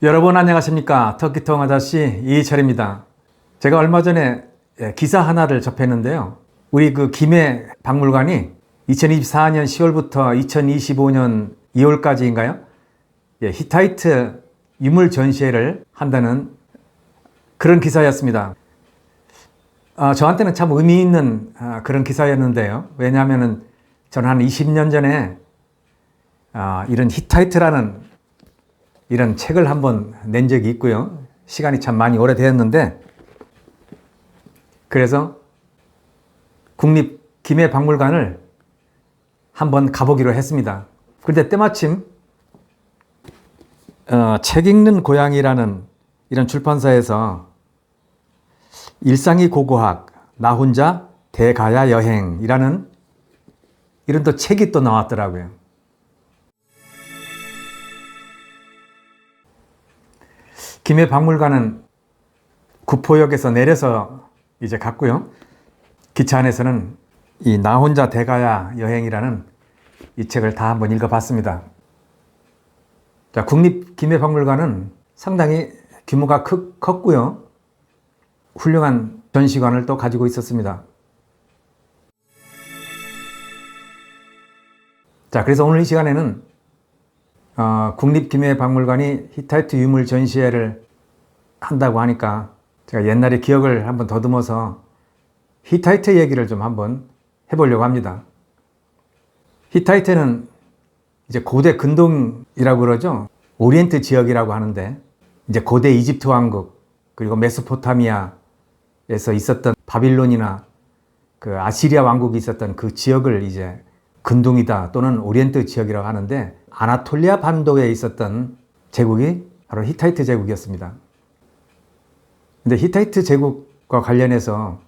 여러분 안녕하십니까? 터키통 아저씨 이철입니다. 제가 얼마 전에 기사 하나를 접했는데요. 우리 그 김해 박물관이 2024년 10월부터 2025년 2월까지인가요? 히타이트 유물 전시회를 한다는 그런 기사였습니다. 저한테는 참 의미 있는 그런 기사였는데요. 왜냐하면 저는 한 20년 전에 이런 히타이트라는 이런 책을 한번 낸 적이 있고요. 시간이 참 많이 오래되었는데, 그래서 국립 김해박물관을 한번 가보기로 했습니다. 그런데 때마침 책 읽는 고양이라는 이런 출판사에서 일상이 고고학, 나 혼자 대가야 여행이라는 이런 또 책이 또 나왔더라고요. 김해박물관은 구포역에서 내려서 이제 갔고요. 기차 안에서는 이 나 혼자 대가야 여행이라는 이 책을 다 한번 읽어봤습니다. 자, 국립 김해박물관은 상당히 규모가 컸고요. 훌륭한 전시관을 또 가지고 있었습니다. 자, 그래서 오늘 이 시간에는 국립 김해박물관이 히타이트 유물 전시회를 한다고 하니까 제가 옛날의 기억을 한번 더듬어서 히타이트 얘기를 좀 한번 해보려고 합니다. 히타이트는 이제 고대 근동이라고 그러죠. 오리엔트 지역이라고 하는데, 이제 고대 이집트 왕국 그리고 메소포타미아에서 있었던 바빌론이나 그 아시리아 왕국이 있었던 그 지역을 이제 근동이다 또는 오리엔트 지역이라고 하는데, 아나톨리아 반도에 있었던 제국이 바로 히타이트 제국이었습니다. 근데 히타이트 제국과 관련해서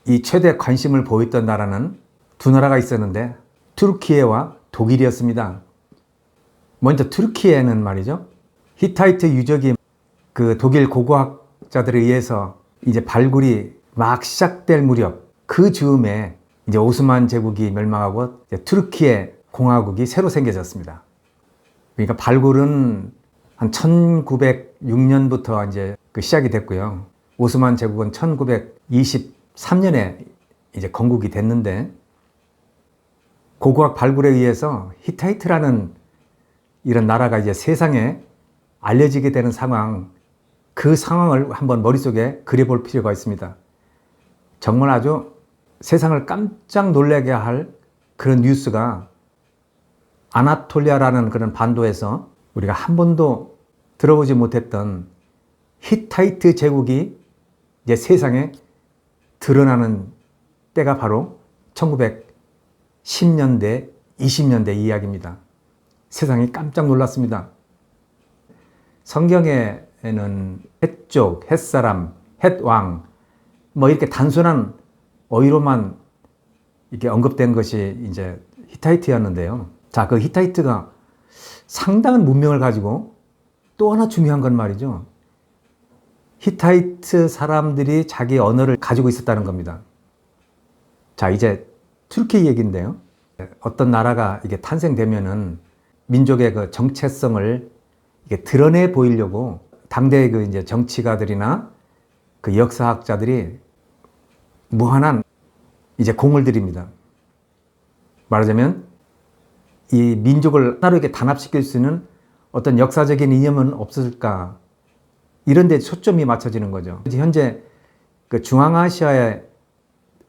이 최대 관심을 보였던 나라는 두 나라가 있었는데, 튀르키예와 독일이었습니다. 먼저 튀르키예는 말이죠, 히타이트 유적이 그 독일 고고학자들에 의해서 이제 발굴이 막 시작될 무렵, 그 즈음에 이제 오스만 제국이 멸망하고 튀르키예 공화국이 새로 생겨졌습니다. 그러니까 발굴은 한 1906년부터 이제 그 시작이 됐고요. 오스만 제국은 1923년에 이제 건국이 됐는데, 고고학 발굴에 의해서 히타이트라는 이런 나라가 이제 세상에 알려지게 되는 상황, 그 상황을 한번 머릿속에 그려볼 필요가 있습니다. 정말 아주 세상을 깜짝 놀라게 할 그런 뉴스가 아나톨리아라는 그런 반도에서 우리가 한 번도 들어보지 못했던 히타이트 제국이 이제 세상에 드러나는 때가 바로 1910년대, 20년대 이야기입니다. 세상이 깜짝 놀랐습니다. 성경에는 헷족, 헷사람, 헷왕, 뭐 이렇게 단순한 어휘로만 이렇게 언급된 것이 이제 히타이트였는데요. 자, 그 히타이트가 상당한 문명을 가지고 또 하나 중요한 건 말이죠, 히타이트 사람들이 자기 언어를 가지고 있었다는 겁니다. 자, 이제 튀르키예 얘기인데요. 어떤 나라가 이게 탄생되면은 민족의 그 정체성을 이게 드러내 보이려고 당대의 그 이제 정치가들이나 그 역사학자들이 무한한 이제 공을 들입니다. 말하자면 이 민족을 하나로 이렇게 단합시킬 수 있는 어떤 역사적인 이념은 없을까, 이런 데 초점이 맞춰지는 거죠. 현재 그 중앙아시아에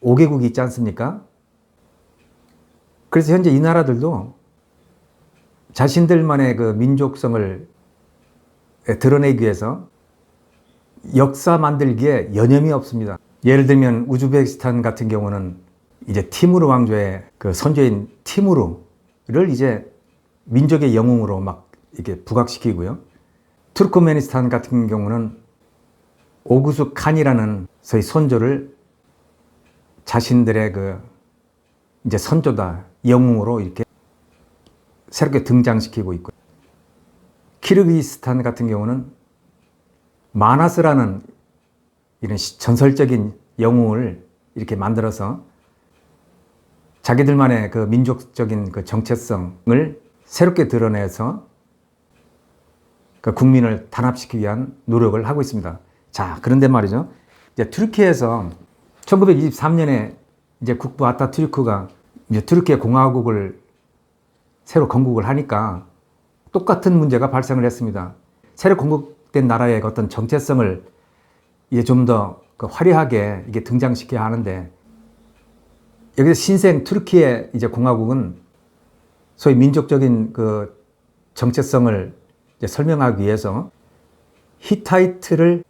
5개국이 있지 않습니까? 그래서 현재 이 나라들도 자신들만의 그 민족성을 드러내기 위해서 역사 만들기에 여념이 없습니다. 예를 들면 우즈베키스탄 같은 경우는 이제 티무르 왕조의 그 선조인 티무르를 이제 민족의 영웅으로 막 이렇게 부각시키고요. 투르크메니스탄 같은 경우는 오구수 칸이라는 소위 선조를 자신들의 그 이제 선조다, 영웅으로 이렇게 새롭게 등장시키고 있고요. 키르기스탄 같은 경우는 마나스라는 이런 전설적인 영웅을 이렇게 만들어서 자기들만의 그 민족적인 그 정체성을 새롭게 드러내서 그 국민을 단합시키기 위한 노력을 하고 있습니다. 자, 그런데 말이죠. 이제 튀르키예에서 1923년에 이제 국부 아타투르크가 이제 튀르키예 공화국을 새로 건국을 하니까 똑같은 문제가 발생을 했습니다. 새로 건국된 나라의 어떤 정체성을 이제 좀 더 화려하게 이게 등장시켜야 하는데, 여기서 신생 튀르키예 이제 공화국은 소위 민족적인 그 정체성을 이제 설명하기 위해서 히타이트를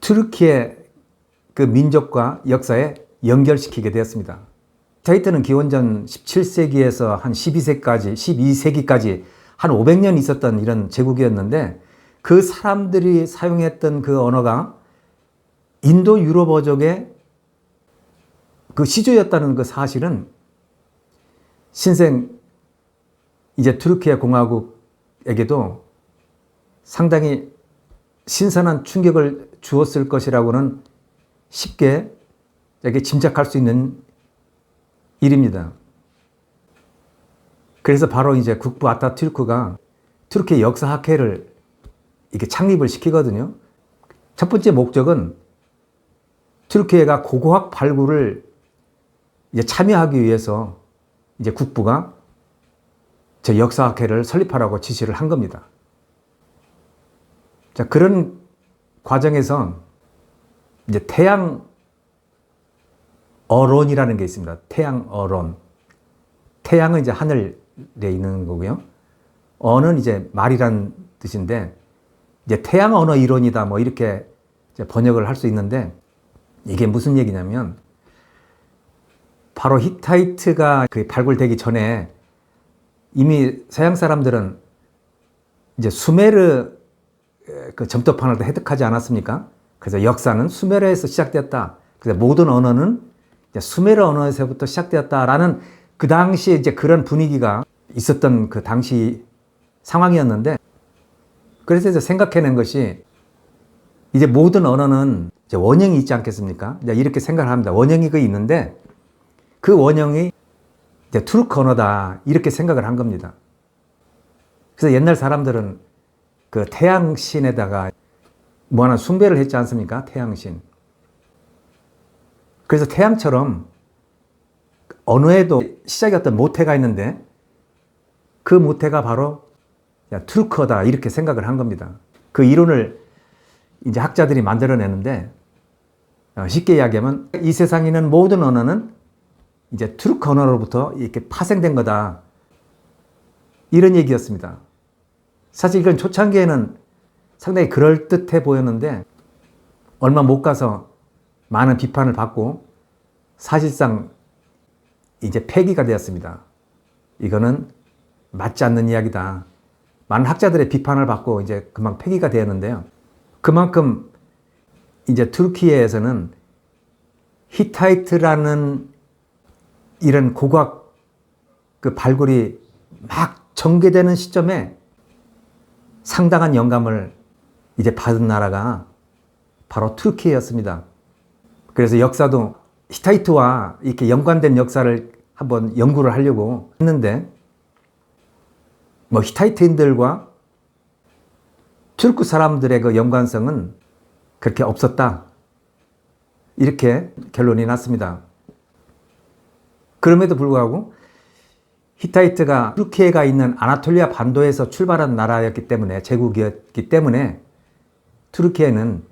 튀르키예 그 민족과 역사에 연결시키게 되었습니다. 히타이트는 기원전 17세기에서 한 12세기까지 한 500년 있었던 이런 제국이었는데, 그 사람들이 사용했던 그 언어가 인도 유럽어족의 그 시조였다는 그 사실은 신생 이제 튀르키예 공화국에게도 상당히 신선한 충격을 주었을 것이라고는 쉽게 이렇게 짐작할 수 있는 일입니다. 그래서 바로 이제 국부 아타투르크가 튀르키예 역사학회를 이렇게 창립을 시키거든요. 첫 번째 목적은 튀르키예가 고고학 발굴을 이제 참여하기 위해서 이제 국부가 저 역사학회를 설립하라고 지시를 한 겁니다. 자, 그런 과정에서 이제 태양 어론이라는 게 있습니다. 태양 어론. 태양은 이제 하늘에 있는 거고요. 어는 이제 말이란 뜻인데, 이제 태양 언어 이론이다 뭐 이렇게 이제 번역을 할 수 있는데, 이게 무슨 얘기냐면 바로 히타이트가 그 발굴되기 전에 이미 서양 사람들은 이제 수메르 그 점토판을 획득하지 않았습니까? 그래서 역사는 수메르에서 시작되었다. 그래서 모든 언어는 이제 수메르 언어에서부터 시작되었다라는 그 당시에 이제 그런 분위기가 있었던 그 당시 상황이었는데, 그래서 이제 생각해낸 것이 이제 모든 언어는 이제 원형이 있지 않겠습니까? 이렇게 생각을 합니다. 원형이 그 있는데 그 원형이 이제 투르크 언어다 이렇게 생각을 한 겁니다. 그래서 옛날 사람들은 그 태양신에다가 뭐 하나 숭배를 했지 않습니까? 태양신. 그래서 태양처럼 언어에도 시작이 어떤 모태가 있는데 그 모태가 바로 투르크어다 이렇게 생각을 한 겁니다. 그 이론을 이제 학자들이 만들어내는데, 쉽게 이야기하면 이 세상에 있는 모든 언어는 이제 투르크 언어로부터 이렇게 파생된 거다 이런 얘기였습니다. 사실 이건 초창기에는 상당히 그럴듯해 보였는데 얼마 못 가서 많은 비판을 받고 사실상 이제 폐기가 되었습니다. 이거는 맞지 않는 이야기다. 많은 학자들의 비판을 받고 이제 금방 폐기가 되었는데요. 그만큼 이제 튀르키예에서는 히타이트라는 이런 고고학 그 발굴이 막 전개되는 시점에 상당한 영감을 이제 받은 나라가 바로 튀르키예였습니다. 그래서 역사도 히타이트와 이렇게 연관된 역사를 한번 연구를 하려고 했는데, 뭐 히타이트인들과 튀르크 사람들의 그 연관성은 그렇게 없었다. 이렇게 결론이 났습니다. 그럼에도 불구하고 히타이트가 튀르키예가 있는 아나톨리아 반도에서 출발한 나라였기 때문에, 제국이었기 때문에 튀르키예는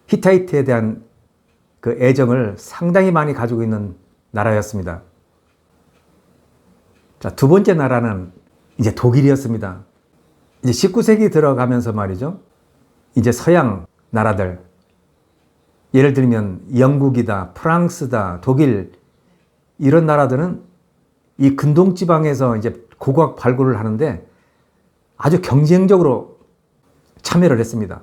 히타이트에 대한 그 애정을 상당히 많이 가지고 있는 나라였습니다. 자, 두 번째 나라는 이제 독일이었습니다. 이제 19세기 들어가면서 말이죠. 이제 서양 나라들, 예를 들면 영국이다, 프랑스다, 독일, 이런 나라들은 이 근동 지방에서 이제 고고학 발굴을 하는데 아주 경쟁적으로 참여를 했습니다.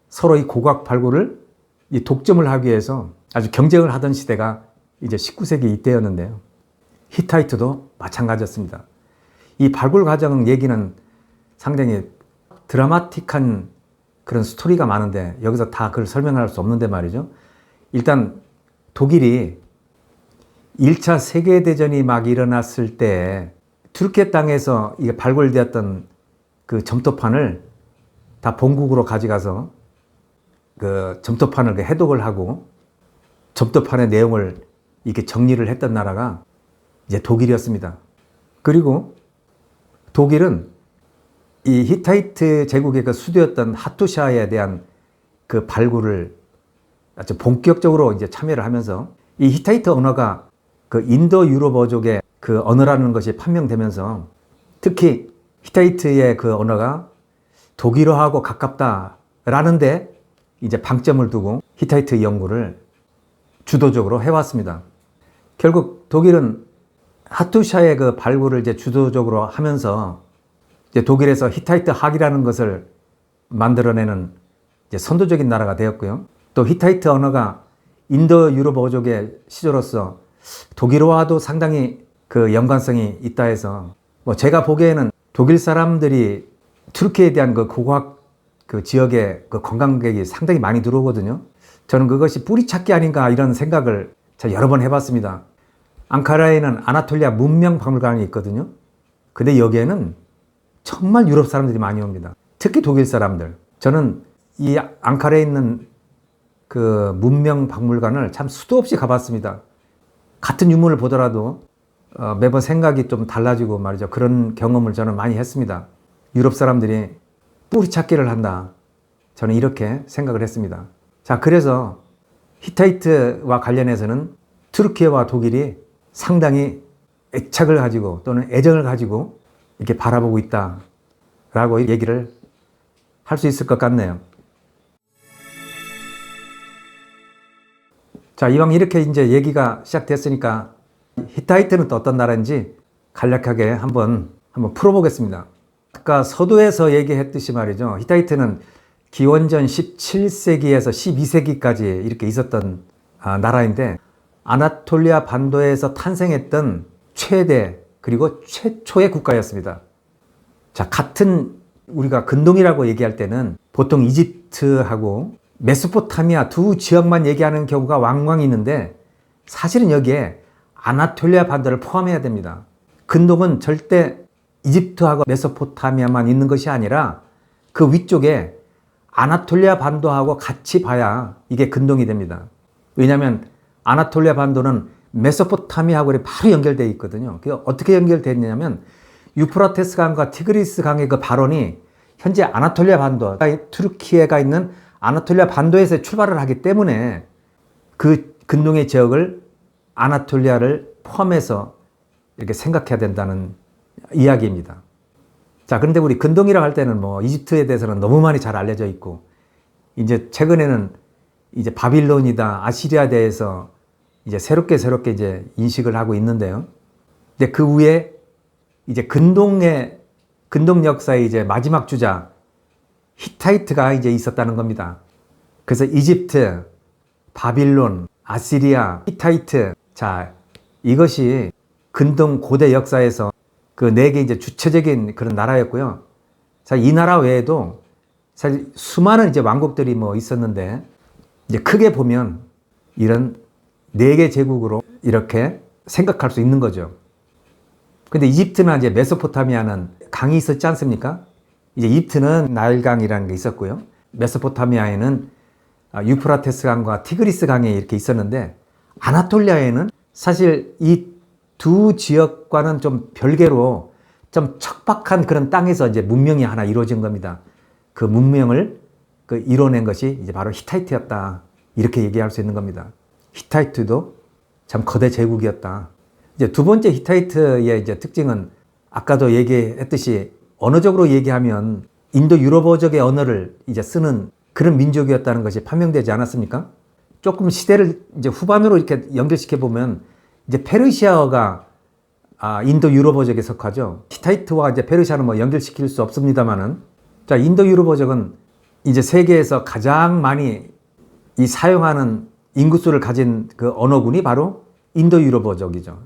서로 이 고고학 발굴을 이 독점을 하기 위해서 아주 경쟁을 하던 시대가 이제 19세기 이때였는데요. 히타이트도 마찬가지였습니다. 이 발굴 과정 얘기는 상당히 드라마틱한 그런 스토리가 많은데 여기서 다 그걸 설명할 수 없는데 말이죠. 일단 독일이 1차 세계대전이 막 일어났을 때 튀르키예 땅에서 이게 발굴되었던 그 점토판을 다 본국으로 가져가서 그 점토판을 해독을 하고 점토판의 내용을 이렇게 정리를 했던 나라가 이제 독일이었습니다. 그리고 독일은 이 히타이트 제국의 그 수도였던 하투샤에 대한 그 발굴을 아주 본격적으로 이제 참여를 하면서 이 히타이트 언어가 그 인도 유럽어족의 그 언어라는 것이 판명되면서 특히 히타이트의 그 언어가 독일어하고 가깝다라는데 이제 방점을 두고 히타이트 연구를 주도적으로 해왔습니다. 결국 독일은 하투샤의 그 발굴을 이제 주도적으로 하면서 이제 독일에서 히타이트 학이라는 것을 만들어내는 이제 선도적인 나라가 되었고요. 또 히타이트 언어가 인도 유럽어족의 시조로서 독일어와도 상당히 그 연관성이 있다 해서 뭐 제가 보기에는 독일 사람들이 튀르키예에 대한 그 고고학 그 지역에 그 관광객이 상당히 많이 들어오거든요. 저는 그것이 뿌리찾기 아닌가 이런 생각을 제가 여러 번 해봤습니다. 앙카라에는 아나톨리아 문명박물관이 있거든요. 근데 여기에는 정말 유럽 사람들이 많이 옵니다. 특히 독일 사람들. 저는 이 앙카라에 있는 그 문명박물관을 참 수도 없이 가봤습니다. 같은 유물을 보더라도 매번 생각이 좀 달라지고 말이죠. 그런 경험을 저는 많이 했습니다. 유럽 사람들이 뿌리찾기를 한다. 저는 이렇게 생각을 했습니다. 자, 그래서 히타이트와 관련해서는 튀르키예와 독일이 상당히 애착을 가지고 또는 애정을 가지고 이렇게 바라보고 있다라고 얘기를 할 수 있을 것 같네요. 자, 이왕 이렇게 이제 얘기가 시작됐으니까 히타이트는 또 어떤 나라인지 간략하게 한번 풀어보겠습니다. 아까 서두에서 얘기했듯이 말이죠. 히타이트는 기원전 17세기에서 12세기까지 이렇게 있었던 나라인데 아나톨리아 반도에서 탄생했던 최대 그리고 최초의 국가였습니다. 자, 같은 우리가 근동이라고 얘기할 때는 보통 이집트하고 메소포타미아 두 지역만 얘기하는 경우가 왕왕 있는데 사실은 여기에 아나톨리아 반도를 포함해야 됩니다. 근동은 절대 이집트하고 메소포타미아만 있는 것이 아니라 그 위쪽에 아나톨리아 반도하고 같이 봐야 이게 근동이 됩니다. 왜냐하면 아나톨리아 반도는 메소포타미아하고 바로 연결되어 있거든요. 그게 어떻게 연결되느냐면 유프라테스 강과 티그리스 강의 그 발원이 현재 아나톨리아 반도, 튀르키예가 있는 아나톨리아 반도에서 출발을 하기 때문에 그 근동의 지역을 아나톨리아를 포함해서 이렇게 생각해야 된다는 이야기입니다. 자, 그런데 우리 근동이라고 할 때는 뭐 이집트에 대해서는 너무 많이 잘 알려져 있고 이제 최근에는 이제 바빌론이다, 아시리아에 대해서 이제 새롭게 이제 인식을 하고 있는데요. 근데 그 위에 이제 근동 역사의 이제 마지막 주자 히타이트가 이제 있었다는 겁니다. 그래서 이집트, 바빌론, 아시리아, 히타이트. 자, 이것이 근동 고대 역사에서 그 네 개 이제 주체적인 그런 나라였고요. 자, 이 나라 외에도 사실 수많은 이제 왕국들이 뭐 있었는데 이제 크게 보면 이런 네 개 제국으로 이렇게 생각할 수 있는 거죠. 근데 이집트나 이제 메소포타미아는 강이 있었지 않습니까? 이제 이집트는 나일강이라는 게 있었고요. 메소포타미아에는 유프라테스 강과 티그리스 강이 이렇게 있었는데 아나톨리아에는 사실 이 두 지역과는 좀 별개로 좀 척박한 그런 땅에서 이제 문명이 하나 이루어진 겁니다. 그 문명을 그 이뤄낸 것이 이제 바로 히타이트였다. 이렇게 얘기할 수 있는 겁니다. 히타이트도 참 거대 제국이었다. 이제 두 번째 히타이트의 이제 특징은 아까도 얘기했듯이 언어적으로 얘기하면 인도 유럽어족의 언어를 이제 쓰는 그런 민족이었다는 것이 판명되지 않았습니까? 조금 시대를 이제 후반으로 이렇게 연결시켜 보면 이제 페르시아어가 인도 유럽어족에 속하죠. 히타이트와 이제 페르시아는 뭐 연결시킬 수 없습니다만은 자, 인도 유럽어족은 이제 세계에서 가장 많이 이 사용하는 인구수를 가진 그 언어군이 바로 인도 유럽어족이죠.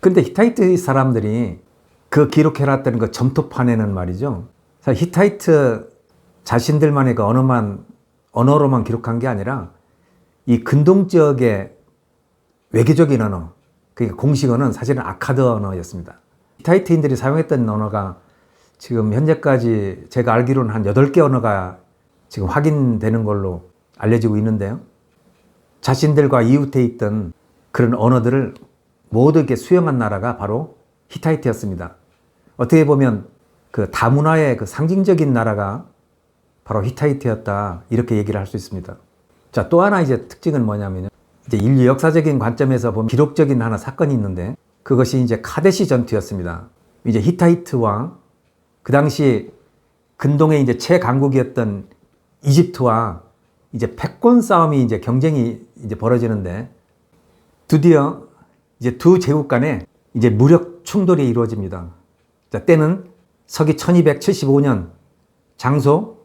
근데 히타이트 사람들이 그 기록해놨던 그 점토판에는 말이죠. 사실 히타이트 자신들만의 그 언어로만 기록한 게 아니라 이 근동 지역의 외교적인 언어, 그러니까 공식 언어는 사실은 아카드 언어였습니다. 히타이트인들이 사용했던 언어가 지금 현재까지 제가 알기로는 한 8개 언어가 지금 확인되는 걸로 알려지고 있는데요. 자신들과 이웃에 있던 그런 언어들을 모두 이렇게 수용한 나라가 바로 히타이트였습니다. 어떻게 보면 그 다문화의 그 상징적인 나라가 바로 히타이트였다, 이렇게 얘기를 할 수 있습니다. 자, 또 하나 이제 특징은 뭐냐면요. 이제 인류 역사적인 관점에서 보면 기록적인 하나 사건이 있는데, 그것이 이제 카데시 전투였습니다. 이제 히타이트 왕, 그 당시 근동의 이제 최강국이었던 이집트와 이제 패권 싸움이 이제 경쟁이 이제 벌어지는데, 드디어 이제 두 제국 간에 이제 무력 충돌이 이루어집니다. 자, 때는 서기 1275년, 장소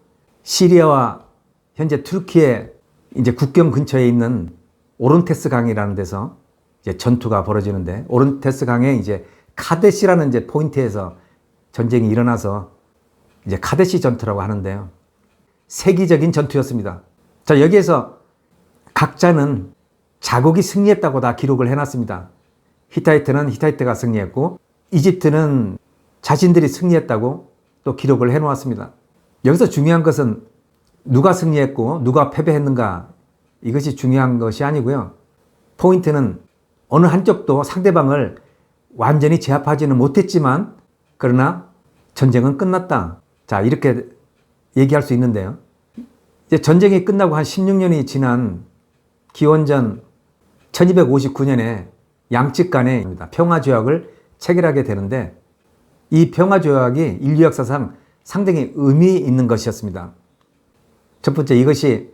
시리아와 현재 투르키의 이제 국경 근처에 있는 오론테스 강이라는 데서 이제 전투가 벌어지는데, 오론테스 강에 이제 카데시라는 이제 포인트에서 전쟁이 일어나서 이제 카데시 전투라고 하는데요. 세기적인 전투였습니다. 자, 여기에서 각자는 자국이 승리했다고 다 기록을 해놨습니다. 히타이트는 히타이트가 승리했고, 이집트는 자신들이 승리했다고 또 기록을 해놓았습니다. 여기서 중요한 것은 누가 승리했고 누가 패배했는가, 이것이 중요한 것이 아니고요. 포인트는 어느 한쪽도 상대방을 완전히 제압하지는 못했지만 그러나 전쟁은 끝났다. 자, 이렇게 얘기할 수 있는데요. 이제 전쟁이 끝나고 한 16년이 지난 기원전 1259년에 양측 간에 평화조약을 체결하게 되는데, 이 평화조약이 인류 역사상 상당히 의미 있는 것이었습니다. 첫 번째, 이것이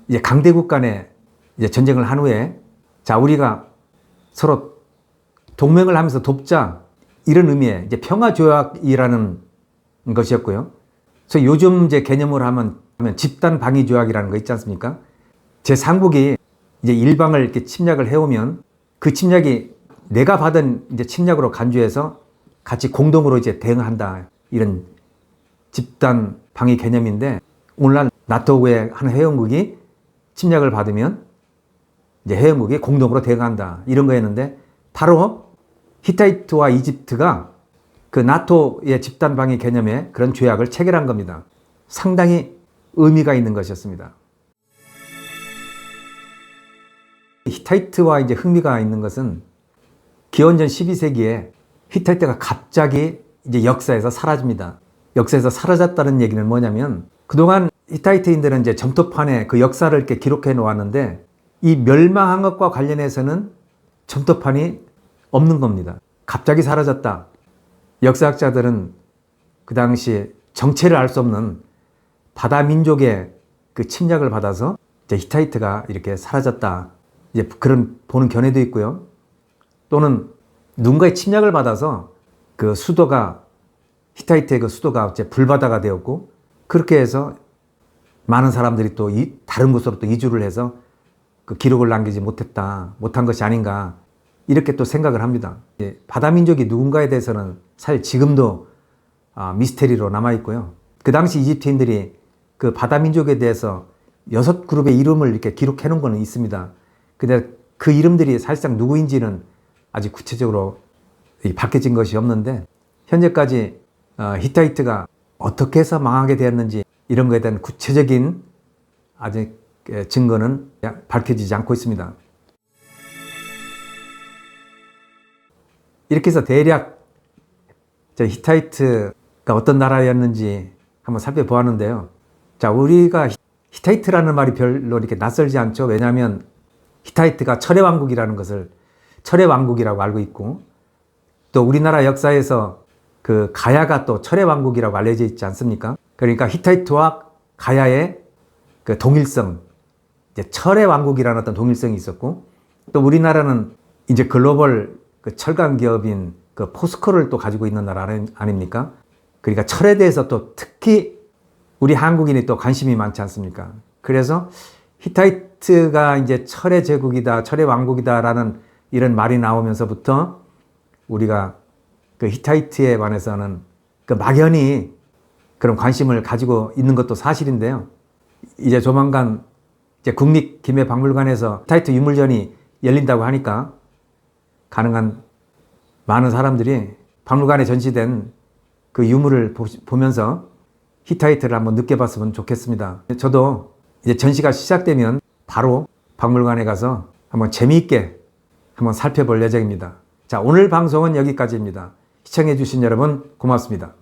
이제 강대국 간에 이제 전쟁을 한 후에, 자, 우리가 서로 동맹을 하면서 돕자, 이런 의미의 이제 평화조약이라는 것이었고요. 그래서 요즘 이제 개념으로 하면 집단 방위 조약이라는 거 있지 않습니까? 제3국이 이제 일방을 이렇게 침략을 해오면 그 침략이 내가 받은 이제 침략으로 간주해서 같이 공동으로 이제 대응한다, 이런 집단 방위 개념인데, 오늘날 나토의 한 회원국이 침략을 받으면 이제 회원국이 공동으로 대응한다, 이런 거였는데, 바로 히타이트와 이집트가 그 나토의 집단 방위 개념에 그런 조약을 체결한 겁니다. 상당히 의미가 있는 것이었습니다. 히타이트와 이제 흥미가 있는 것은 기원전 12세기에 히타이트가 갑자기 이제 역사에서 사라집니다. 역사에서 사라졌다는 얘기는 뭐냐면, 그동안 히타이트인들은 이제 점토판에 그 역사를 이렇게 기록해 놓았는데, 이 멸망한 것과 관련해서는 점토판이 없는 겁니다. 갑자기 사라졌다. 역사학자들은 그 당시 정체를 알 수 없는 바다 민족의 그 침략을 받아서 이제 히타이트가 이렇게 사라졌다, 이제 그런 보는 견해도 있고요. 또는 누군가의 침략을 받아서 그 수도가, 히타이트의 그 수도가 이제 불바다가 되었고, 그렇게 해서 많은 사람들이 또 다른 곳으로 또 이주를 해서 그 기록을 남기지 못한 것이 아닌가, 이렇게 또 생각을 합니다. 바다 민족이 누군가에 대해서는 사실 지금도 미스테리로 남아있고요. 그 당시 이집트인들이 그 바다 민족에 대해서 6그룹의 이름을 이렇게 기록해 놓은 거는 있습니다. 근데 그 이름들이 사실상 누구인지는 아직 구체적으로 밝혀진 것이 없는데, 현재까지 히타이트가 어떻게 해서 망하게 되었는지 이런 것에 대한 구체적인 아직 증거는 밝혀지지 않고 있습니다. 이렇게 해서 대략 히타이트가 어떤 나라였는지 한번 살펴보았는데요. 자, 우리가 히타이트라는 말이 별로 이렇게 낯설지 않죠. 왜냐하면 히타이트가 철의 왕국이라는 것을 철의 왕국이라고 알고 있고, 또 우리나라 역사에서 그 가야가 또 철의 왕국이라고 알려져 있지 않습니까? 그러니까 히타이트와 가야의 그 동일성, 이제 철의 왕국이라는 어떤 동일성이 있었고, 또 우리나라는 이제 글로벌 그 철강 기업인 그 포스코를 또 가지고 있는 나라 아닙니까? 그러니까 철에 대해서 또 특히 우리 한국인이 또 관심이 많지 않습니까? 그래서 히타이트가 이제 철의 제국이다, 철의 왕국이다라는 이런 말이 나오면서부터 우리가 그 히타이트에 관해서는 그 막연히 그런 관심을 가지고 있는 것도 사실인데요. 이제 조만간 이제 국립기묘박물관에서 히타이트 유물전이 열린다고 하니까 가능한 많은 사람들이 박물관에 전시된 그 유물을 보면서 히타이트를 한번 느껴봤으면 좋겠습니다. 저도 이제 전시가 시작되면 바로 박물관에 가서 한번 재미있게 한번 살펴볼 예정입니다. 자, 오늘 방송은 여기까지입니다. 시청해주신 여러분 고맙습니다.